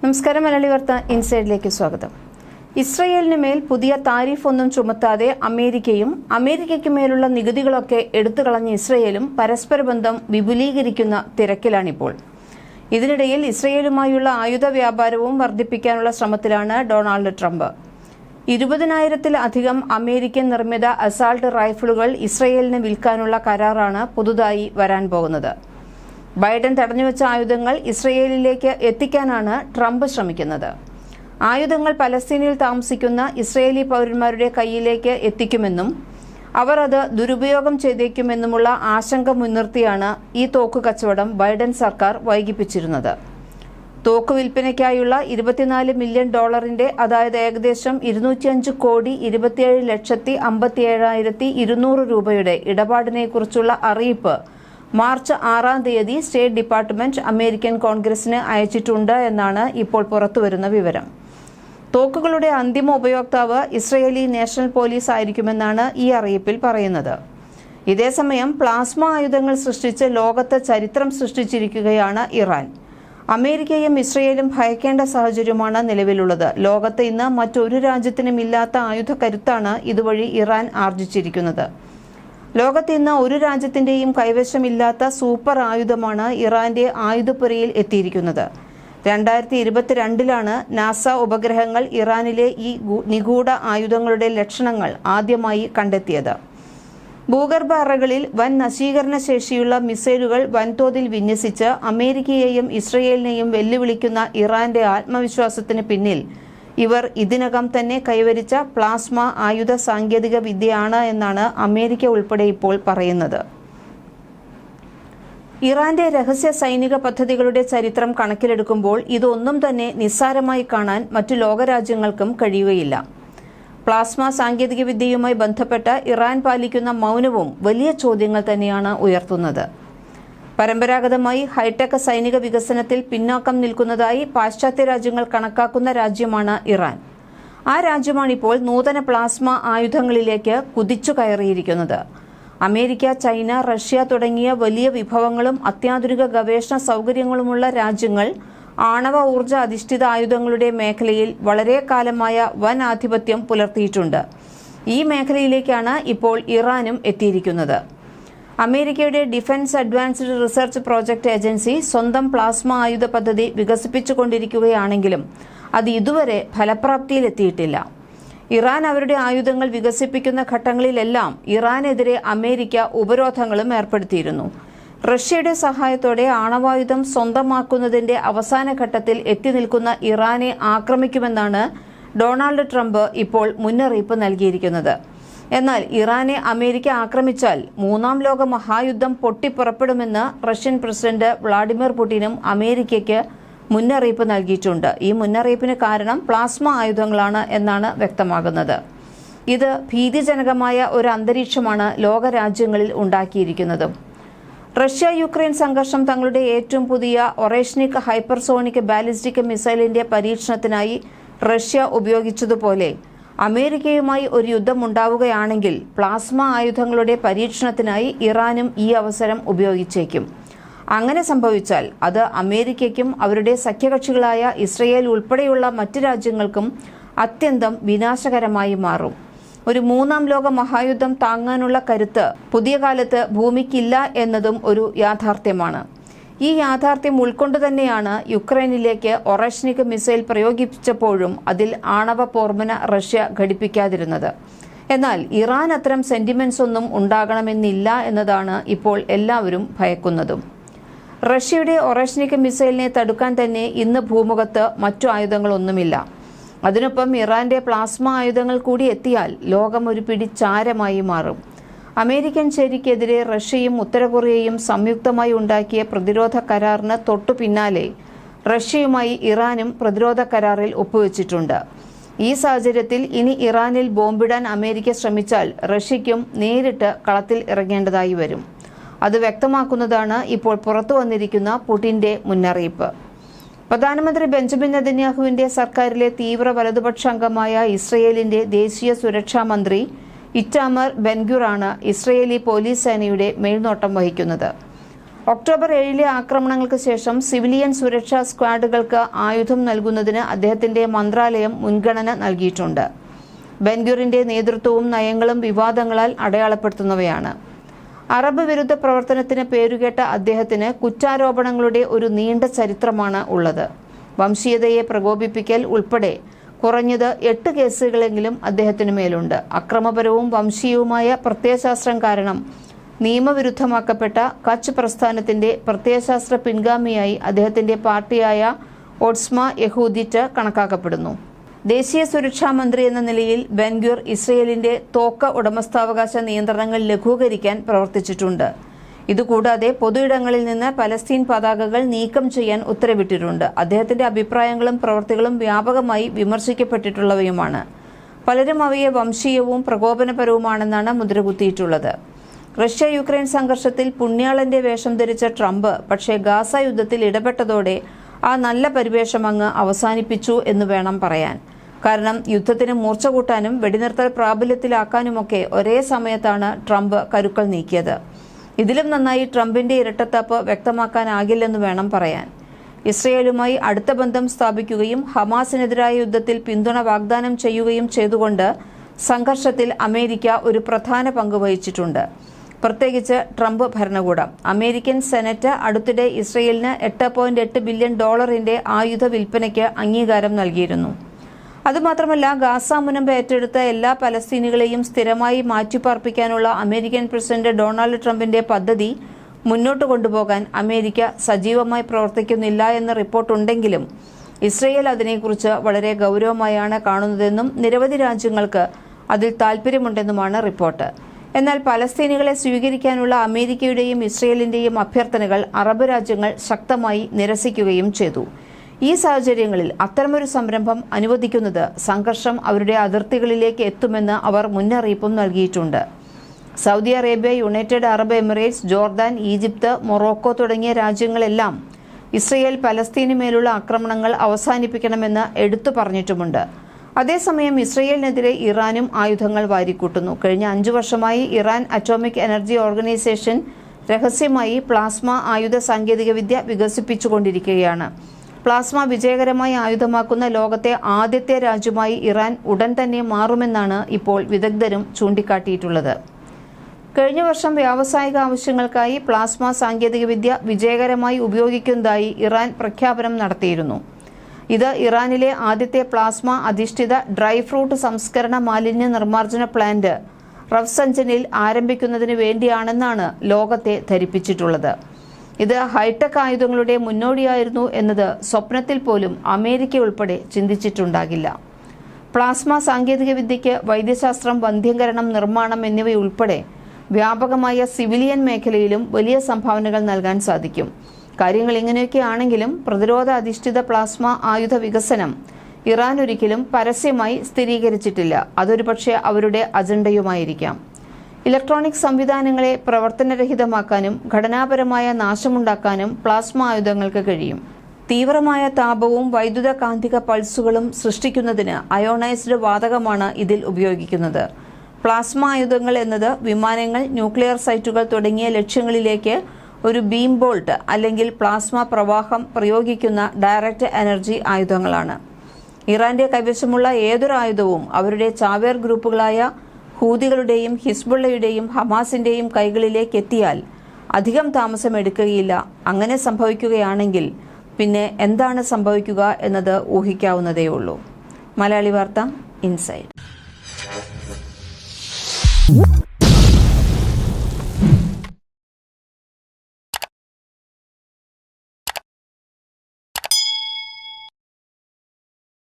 നമസ്കാരം. മലയാളി വാർത്ത ഇൻസൈഡിലേക്ക് സ്വാഗതം. ഇസ്രയേലിന് മേൽ പുതിയ താരിഫ് ഒന്നും ചുമത്താതെ അമേരിക്കയ്ക്ക് മേലുള്ള നികുതികളൊക്കെ എടുത്തുകളഞ്ഞ ഇസ്രയേലും പരസ്പര ബന്ധം വിപുലീകരിക്കുന്ന തിരക്കിലാണിപ്പോൾ. ഇതിനിടയിൽ ഇസ്രയേലുമായുള്ള ആയുധ വ്യാപാരവും വർദ്ധിപ്പിക്കാനുള്ള ശ്രമത്തിലാണ് ഡൊണാൾഡ് ട്രംപ്. 20,000-ത്തിലധികം അമേരിക്കൻ നിർമ്മിത അസാൾട്ട് റൈഫിളുകൾ ഇസ്രയേലിന് വിൽക്കാനുള്ള കരാറാണ് പുതുതായി വരാൻ പോകുന്നത്. ബൈഡൻ തടഞ്ഞുവെച്ച ആയുധങ്ങൾ ഇസ്രയേലിലേക്ക് എത്തിക്കാനാണ് ട്രംപ് ശ്രമിക്കുന്നത്. ആയുധങ്ങൾ പലസ്തീനിൽ താമസിക്കുന്ന ഇസ്രയേലി പൗരന്മാരുടെ കയ്യിലേക്ക് എത്തിക്കുമെന്നും അവർ അത് ദുരുപയോഗം ചെയ്തേക്കുമെന്നുമുള്ള ആശങ്ക മുൻനിർത്തിയാണ് ഈ തോക്ക് കച്ചവടം ബൈഡൻ സർക്കാർ വൈകിപ്പിച്ചിരുന്നത്. തോക്ക് വിൽപ്പനയ്ക്കായുള്ള $24 മില്യൺ, അതായത് ഏകദേശം 205,27,57,200 രൂപയുടെ ഇടപാടിനെക്കുറിച്ചുള്ള അറിയിപ്പ് മാർച്ച് 6-ാം തീയതി സ്റ്റേറ്റ് ഡിപ്പാർട്ട്മെന്റ് അമേരിക്കൻ കോൺഗ്രസിന് അയച്ചിട്ടുണ്ട് എന്നാണ് ഇപ്പോൾ പുറത്തുവരുന്ന വിവരം. തോക്കുകളുടെ അന്തിമ ഉപയോക്താവ് ഇസ്രയേലി നാഷണൽ പോലീസ് ആയിരിക്കുമെന്നാണ് ഈ അറിയിപ്പിൽ പറയുന്നത്. ഇതേസമയം പ്ലാസ്മ ആയുധങ്ങൾ സൃഷ്ടിച്ച് ലോകത്ത് ചരിത്രം സൃഷ്ടിച്ചിരിക്കുകയാണ് ഇറാൻ. അമേരിക്കയും ഇസ്രയേലും ഭയക്കേണ്ട സാഹചര്യമാണ് നിലവിലുള്ളത്. ലോകത്ത് ഇന്ന് മറ്റൊരു രാജ്യത്തിനും ഇല്ലാത്ത ആയുധ കരുത്താണ് ഇതുവഴി ഇറാൻ ആർജിച്ചിരിക്കുന്നത്. ലോകത്ത് ഇന്ന് ഒരു രാജ്യത്തിന്റെയും കൈവശമില്ലാത്ത സൂപ്പർ ആയുധമാണ് ഇറാന്റെ ആയുധപ്പുരയിൽ എത്തിയിരിക്കുന്നത്. 2022-ലാണ് നാസ ഉപഗ്രഹങ്ങൾ ഇറാനിലെ ഈ നിഗൂഢ ആയുധങ്ങളുടെ ലക്ഷണങ്ങൾ ആദ്യമായി കണ്ടെത്തിയത്. ഭൂഗർഭ അറകളിൽ വൻ നശീകരണ ശേഷിയുള്ള മിസൈലുകൾ വൻതോതിൽ വിന്യസിച്ച് അമേരിക്കയെയും ഇസ്രയേലിനെയും വെല്ലുവിളിക്കുന്ന ഇറാന്റെ ആത്മവിശ്വാസത്തിന് പിന്നിൽ ഇവർ ഇതിനകം തന്നെ കൈവരിച്ച പ്ലാസ്മ ആയുധ സാങ്കേതിക വിദ്യയാണ് എന്നാണ് അമേരിക്ക ഉൾപ്പെടെ ഇപ്പോൾ പറയുന്നത്. ഇറാന്റെ രഹസ്യ സൈനിക പദ്ധതികളുടെ ചരിത്രം കണക്കിലെടുക്കുമ്പോൾ ഇതൊന്നും തന്നെ നിസ്സാരമായി കാണാൻ മറ്റു ലോകരാജ്യങ്ങൾക്കും കഴിയുകയില്ല. പ്ലാസ്മ സാങ്കേതിക വിദ്യയുമായി ബന്ധപ്പെട്ട് ഇറാൻ പാലിക്കുന്ന മൗനവും വലിയ ചോദ്യങ്ങൾ തന്നെയാണ് ഉയർത്തുന്നത്. പരമ്പരാഗതമായി ഹൈടെക് സൈനിക വികസനത്തിൽ പിന്നാക്കം നിൽക്കുന്നതായി പാശ്ചാത്യ രാജ്യങ്ങൾ കണക്കാക്കുന്ന രാജ്യമാണ് ഇറാൻ. ആ രാജ്യമാണിപ്പോൾ നൂതന പ്ലാസ്മ ആയുധങ്ങളിലേക്ക് കുതിച്ചു കയറിയിരിക്കുന്നത്. അമേരിക്ക, ചൈന, റഷ്യ തുടങ്ങിയ വലിയ വിഭവങ്ങളും അത്യാധുനിക ഗവേഷണ സൗകര്യങ്ങളുമുള്ള രാജ്യങ്ങൾ ആണവ ഊർജ്ജ അധിഷ്ഠിത ആയുധങ്ങളുടെ മേഖലയിൽ വളരെ കാലമായ വൻ ആധിപത്യം പുലർത്തിയിട്ടുണ്ട്. ഈ മേഖലയിലേക്കാണ് ഇപ്പോൾ ഇറാനും എത്തിയിരിക്കുന്നത്. അമേരിക്കയുടെ defence advanced research project agency സ്വന്തം പ്ലാസ്മ ആയുധ പദ്ധതി വികസിപ്പിച്ചുകൊണ്ടിരിക്കുകയാണെങ്കിലും അത് ഇതുവരെ ഫലപ്രാപ്തിയിലെത്തിയിട്ടില്ല. ഇറാൻ അവരുടെ ആയുധങ്ങൾ വികസിപ്പിക്കുന്ന ഘട്ടങ്ങളിലെല്ലാം ഇറാനെതിരെ അമേരിക്ക ഉപരോധങ്ങളും ഏർപ്പെടുത്തിയിരുന്നു. റഷ്യയുടെ സഹായത്തോടെ ആണവായുധം സ്വന്തമാക്കുന്നതിന്റെ അവസാന ഘട്ടത്തിൽ എത്തി നിൽക്കുന്ന ഇറാനെ ആക്രമിക്കുമെന്നാണ് ഡൊണാൾഡ് ട്രംപ് ഇപ്പോൾ മുന്നറിയിപ്പ് നൽകിയിരിക്കുന്നത്. എന്നാൽ ഇറാനെ അമേരിക്ക ആക്രമിച്ചാൽ മൂന്നാം ലോക മഹായുദ്ധം പൊട്ടിപ്പുറപ്പെടുമെന്ന് റഷ്യൻ പ്രസിഡന്റ് വ്ളാഡിമിർ പുടിനും അമേരിക്കയ്ക്ക് മുന്നറിയിപ്പ് നൽകിയിട്ടുണ്ട്. ഈ മുന്നറിയിപ്പിന് കാരണം പ്ലാസ്മ ആയുധങ്ങളാണ് എന്നാണ് വ്യക്തമാകുന്നത്. ഇത് ഭീതിജനകമായ ഒരു അന്തരീക്ഷമാണ് ലോകരാജ്യങ്ങളിൽ ഉണ്ടാക്കിയിരിക്കുന്നതും. റഷ്യ യുക്രൈൻ സംഘർഷം തങ്ങളുടെ ഏറ്റവും പുതിയ ഒറേഷ്നിക് ഹൈപ്പർസോണിക് ബാലിസ്റ്റിക് മിസൈലിന്റെ പരീക്ഷണത്തിനായി റഷ്യ ഉപയോഗിച്ചതുപോലെ അമേരിക്കയുമായി ഒരു യുദ്ധമുണ്ടാവുകയാണെങ്കിൽ പ്ലാസ്മ ആയുധങ്ങളുടെ പരീക്ഷണത്തിനായി ഇറാനും ഈ അവസരം ഉപയോഗിച്ചേക്കും. അങ്ങനെ സംഭവിച്ചാൽ അത് അമേരിക്കയ്ക്കും അവരുടെ സഖ്യകക്ഷികളായ ഇസ്രയേൽ ഉൾപ്പെടെയുള്ള മറ്റ് രാജ്യങ്ങൾക്കും അത്യന്തം വിനാശകരമായി മാറും. ഒരു മൂന്നാം ലോക മഹായുദ്ധം താങ്ങാനുള്ള കരുത്ത് പുതിയ കാലത്ത് ഭൂമിക്കില്ല എന്നതും ഒരു യാഥാർത്ഥ്യമാണ്. ഈ യാഥാർത്ഥ്യം ഉൾക്കൊണ്ടു തന്നെയാണ് യുക്രൈനിലേക്ക് ഒറേഷ്നിക് മിസൈൽ പ്രയോഗിച്ചപ്പോഴും അതിൽ ആണവ പോർമുന റഷ്യ ഘടിപ്പിക്കാതിരുന്നത്. എന്നാൽ ഇറാൻ അത്തരം സെന്റിമെന്റ്സ് ഒന്നും ഉണ്ടാകണമെന്നില്ല എന്നതാണ് ഇപ്പോൾ എല്ലാവരും ഭയക്കുന്നതും. റഷ്യയുടെ ഒറേഷ്നിക് മിസൈലിനെ തടുക്കാൻ തന്നെ ഇന്ന് ഭൂമുഖത്ത് മറ്റു ആയുധങ്ങളൊന്നുമില്ല. അതിനൊപ്പം ഇറാന്റെ പ്ലാസ്മ ആയുധങ്ങൾ കൂടി എത്തിയാൽ ലോകം ഒരു പിടി ചാരമായി മാറും. അമേരിക്കൻ ചേരിക്കെതിരെ റഷ്യയും ഉത്തര കൊറിയയും സംയുക്തമായി ഉണ്ടാക്കിയ പ്രതിരോധ കരാറിന് തൊട്ടു പിന്നാലെ റഷ്യയുമായി ഇറാനും പ്രതിരോധ കരാറിൽ ഒപ്പുവെച്ചിട്ടുണ്ട്. ഈ സാഹചര്യത്തിൽ ഇനി ഇറാനിൽ ബോംബിടാൻ അമേരിക്ക ശ്രമിച്ചാൽ റഷ്യയ്ക്കും നേരിട്ട് കളത്തിൽ ഇറങ്ങേണ്ടതായി വരും. അത് വ്യക്തമാക്കുന്നതാണ് ഇപ്പോൾ പുറത്തു വന്നിരിക്കുന്ന പുടിന്റെ മുന്നറിയിപ്പ്. പ്രധാനമന്ത്രി ബെഞ്ചമിൻ നെതന്യാഹുവിന്റെ സർക്കാരിലെ തീവ്ര വലതുപക്ഷ അംഗമായ ഇസ്രയേലിന്റെ ദേശീയ സുരക്ഷാ മന്ത്രി ഇറ്റാമർ ബെൻഗുറാണ് ഇസ്രയേലി പോലീസ് സേനയുടെ മേൽനോട്ടം വഹിക്കുന്നത്. ഒക്ടോബർ 7 ആക്രമണങ്ങൾക്ക് ശേഷം സിവിലിയൻ സുരക്ഷാ സ്ക്വാഡുകൾക്ക് ആയുധം നൽകുന്നതിന് അദ്ദേഹത്തിന്റെ മന്ത്രാലയം മുൻഗണന നൽകിയിട്ടുണ്ട്. ബെൻഗൂറിന്റെ നേതൃത്വവും നയങ്ങളും വിവാദങ്ങളാൽ അടയാളപ്പെടുത്തുന്നവയാണ്. അറബ് വിരുദ്ധ പ്രവർത്തനത്തിന് പേരുകേട്ട അദ്ദേഹത്തിന് കുറ്റാരോപണങ്ങളുടെ ഒരു നീണ്ട ചരിത്രമാണ് ഉള്ളത്. വംശീയതയെ പ്രകോപിപ്പിക്കൽ ഉൾപ്പെടെ കുറഞ്ഞത് 8 കേസുകളെങ്കിലും അദ്ദേഹത്തിനു മേലുണ്ട്. അക്രമപരവും വംശീയവുമായ പ്രത്യയശാസ്ത്രം കാരണം നിയമവിരുദ്ധമാക്കപ്പെട്ട കച്ച് പ്രസ്ഥാനത്തിന്റെ പ്രത്യയശാസ്ത്ര പിൻഗാമിയായി അദ്ദേഹത്തിന്റെ പാർട്ടിയായ ഒട്സ്മ യഹൂദിറ്റ് കണക്കാക്കപ്പെടുന്നു. ദേശീയ സുരക്ഷാ മന്ത്രി എന്ന നിലയിൽ ബെൻഗൂർ ഇസ്രയേലിന്റെ തോക്ക് ഉടമസ്ഥാവകാശ നിയന്ത്രണങ്ങൾ ലഘൂകരിക്കാൻ പ്രവർത്തിച്ചിട്ടുണ്ട്. ഇതുകൂടാതെ പൊതുയിടങ്ങളിൽ നിന്ന് പലസ്തീൻ പതാകകൾ നീക്കം ചെയ്യാൻ ഉത്തരവിട്ടിട്ടുണ്ട്. അദ്ദേഹത്തിന്റെ അഭിപ്രായങ്ങളും പ്രവൃത്തികളും വ്യാപകമായി വിമർശിക്കപ്പെട്ടിട്ടുള്ളവയുമാണ്. പലരും അവയെ വംശീയവും പ്രകോപനപരവുമാണെന്നാണ് മുദ്രകുത്തിയിട്ടുള്ളത്. റഷ്യ യുക്രൈൻ സംഘർഷത്തിൽ പുണ്യാളന്റെ വേഷം ധരിച്ച ട്രംപ് പക്ഷേ ഗാസ യുദ്ധത്തിൽ ഇടപെട്ടതോടെ ആ നല്ല പരിവേഷം അങ്ങ് അവസാനിപ്പിച്ചു എന്ന് വേണം പറയാൻ. കാരണം യുദ്ധത്തിന് മൂർച്ച കൂട്ടാനും വെടിനിർത്തൽ പ്രാബല്യത്തിലാക്കാനുമൊക്കെ ഒരേ സമയത്താണ് ട്രംപ് കരുക്കൾ നീക്കിയത്. ഇതിലും നന്നായി ട്രംപിന്റെ ഇരട്ടത്താപ്പ് വ്യക്തമാക്കാനാകില്ലെന്ന് വേണം പറയാൻ. ഇസ്രയേലുമായി അടുത്ത ബന്ധം സ്ഥാപിക്കുകയും ഹമാസിനെതിരായ യുദ്ധത്തിൽ പിന്തുണ വാഗ്ദാനം ചെയ്യുകയും ചെയ്തുകൊണ്ട് സംഘർഷത്തിൽ അമേരിക്ക ഒരു പ്രധാന പങ്ക് വഹിച്ചിട്ടുണ്ട്. പ്രത്യേകിച്ച് ട്രംപ് ഭരണകൂടം. അമേരിക്കൻ സെനറ്റ് അടുത്തിടെ ഇസ്രയേലിന് $8.8 ബില്യൺ ആയുധ വിൽപ്പനയ്ക്ക് അംഗീകാരം നൽകിയിരുന്നു. അതുമാത്രമല്ല, ഗാസ മുനമ്പ് ഏറ്റെടുത്ത എല്ലാ പലസ്തീനികളെയും സ്ഥിരമായി മാറ്റിപ്പാർപ്പിക്കാനുള്ള അമേരിക്കൻ പ്രസിഡന്റ് ഡൊണാൾഡ് ട്രംപിന്റെ പദ്ധതി മുന്നോട്ട് കൊണ്ടുപോകാൻ അമേരിക്ക സജീവമായി പ്രവർത്തിക്കുന്നില്ല എന്ന റിപ്പോർട്ടുണ്ടെങ്കിലും ഇസ്രയേൽ അതിനെക്കുറിച്ച് വളരെ ഗൗരവമായാണ് കാണുന്നതെന്നും നിരവധി രാജ്യങ്ങൾക്ക് അതിൽ താൽപ്പര്യമുണ്ടെന്നുമാണ് റിപ്പോർട്ട്. എന്നാൽ പലസ്തീനികളെ സ്വീകരിക്കാനുള്ള അമേരിക്കയുടെയും ഇസ്രയേലിന്റെയും അഭ്യർത്ഥനകൾ അറബ് രാജ്യങ്ങൾ ശക്തമായി നിരസിക്കുകയും ചെയ്തു. ഈ സാഹചര്യങ്ങളിൽ അത്തരമൊരു സംരംഭം അനുവദിക്കുന്നത് സംഘർഷം അവരുടെ അതിർത്തികളിലേക്ക് എത്തുമെന്ന് അവർ മുന്നറിയിപ്പും നൽകിയിട്ടുണ്ട്. Saudi Arabia, United Arab Emirates, Jordan, Egypt, Morocco തുടങ്ങിയ രാജ്യങ്ങളെല്ലാം ഇസ്രയേൽ പലസ്തീനു മേലുള്ള ആക്രമണങ്ങൾ അവസാനിപ്പിക്കണമെന്ന് എടുത്തു പറഞ്ഞിട്ടുമുണ്ട്. അതേസമയം ഇസ്രയേലിനെതിരെ ഇറാനും ആയുധങ്ങൾ വാരിക്കൂട്ടുന്നു. കഴിഞ്ഞ 5 വർഷമായി ഇറാൻ അറ്റോമിക് എനർജി ഓർഗനൈസേഷൻ രഹസ്യമായി പ്ലാസ്മ ആയുധ സാങ്കേതികവിദ്യ വികസിപ്പിച്ചുകൊണ്ടിരിക്കുകയാണ്. പ്ലാസ്മ വിജയകരമായി ആയുധമാക്കുന്ന ലോകത്തെ ആദ്യത്തെ രാജ്യമായി ഇറാൻ ഉടൻ തന്നെ മാറുമെന്നാണ് ഇപ്പോൾ വിദഗ്ധരും ചൂണ്ടിക്കാട്ടിയിട്ടുള്ളത്. കഴിഞ്ഞ വർഷം വ്യാവസായിക ആവശ്യങ്ങൾക്കായി പ്ലാസ്മ സാങ്കേതികവിദ്യ വിജയകരമായി ഉപയോഗിക്കുന്നതായി ഇറാൻ പ്രഖ്യാപനം നടത്തിയിരുന്നു. ഇത് ഇറാനിലെ ആദ്യത്തെ പ്ലാസ്മ അധിഷ്ഠിത ഡ്രൈ ഫ്രൂട്ട് സംസ്കരണ മാലിന്യ നിർമ്മാർജ്ജന പ്ലാന്റ് റഫ്സഞ്ചനിൽ ആരംഭിക്കുന്നതിന് വേണ്ടിയാണെന്നാണ് ലോകത്തെ ധരിപ്പിച്ചിട്ടുള്ളത്. ഇത് ഹൈടെക് ആയുധങ്ങളുടെ മുന്നോടിയായിരുന്നു എന്നത് സ്വപ്നത്തിൽ പോലും അമേരിക്ക ഉൾപ്പെടെ ചിന്തിച്ചിട്ടുണ്ടാകില്ല. പ്ലാസ്മ സാങ്കേതികവിദ്യയ്ക്ക് വൈദ്യശാസ്ത്രം, വന്ധ്യംകരണം, നിർമ്മാണം എന്നിവയുൾപ്പെടെ വ്യാപകമായ സിവിലിയൻ മേഖലയിലും വലിയ സംഭാവനകൾ നൽകാൻ സാധിക്കും. കാര്യങ്ങൾ ഇങ്ങനെയൊക്കെയാണെങ്കിലും പ്രതിരോധ അധിഷ്ഠിത പ്ലാസ്മ ആയുധ വികസനം ഇറാൻ ഒരിക്കലും പരസ്യമായി സ്ഥിരീകരിച്ചിട്ടില്ല. അതൊരു പക്ഷേ അവരുടെ അജണ്ടയുമായിരിക്കാം. ഇലക്ട്രോണിക് സംവിധാനങ്ങളെ പ്രവർത്തനരഹിതമാക്കാനും ഘടനാപരമായ നാശമുണ്ടാക്കാനും പ്ലാസ്മ ആയുധങ്ങൾക്ക് കഴിയും. തീവ്രമായ താപവും വൈദ്യുത കാന്തിക പൾസുകളും സൃഷ്ടിക്കുന്നതിന് അയോണൈസ്ഡ് വാതകമാണ് ഇതിൽ ഉപയോഗിക്കുന്നത്. പ്ലാസ്മ ആയുധങ്ങൾ എന്നത് വിമാനങ്ങൾ, ന്യൂക്ലിയർ സൈറ്റുകൾ തുടങ്ങിയ ലക്ഷ്യങ്ങളിലേക്ക് ഒരു ബീം ബോൾട്ട് അല്ലെങ്കിൽ പ്ലാസ്മ പ്രവാഹം പ്രയോഗിക്കുന്ന ഡയറക്റ്റ് എനർജി ആയുധങ്ങളാണ്. ഇറാന്റെ കൈവശമുള്ള ഏതൊരു ആയുധവും അവരുടെ ചാവേർ ഗ്രൂപ്പുകളായ ഹൂതികളുടെയും ഹിസ്ബുള്ളയുടെയും ഹമാസിന്റെയും കൈകളിലേക്ക് എത്തിയാൽ അധികം താമസം എടുക്കുകയില്ല. അങ്ങനെ സംഭവിക്കുകയാണെങ്കിൽ പിന്നെ എന്താണ് സംഭവിക്കുക എന്നത് ഊഹിക്കാവുന്നതേയുള്ളൂ. മലയാളി വാർത്ത ഇൻസൈഡ്.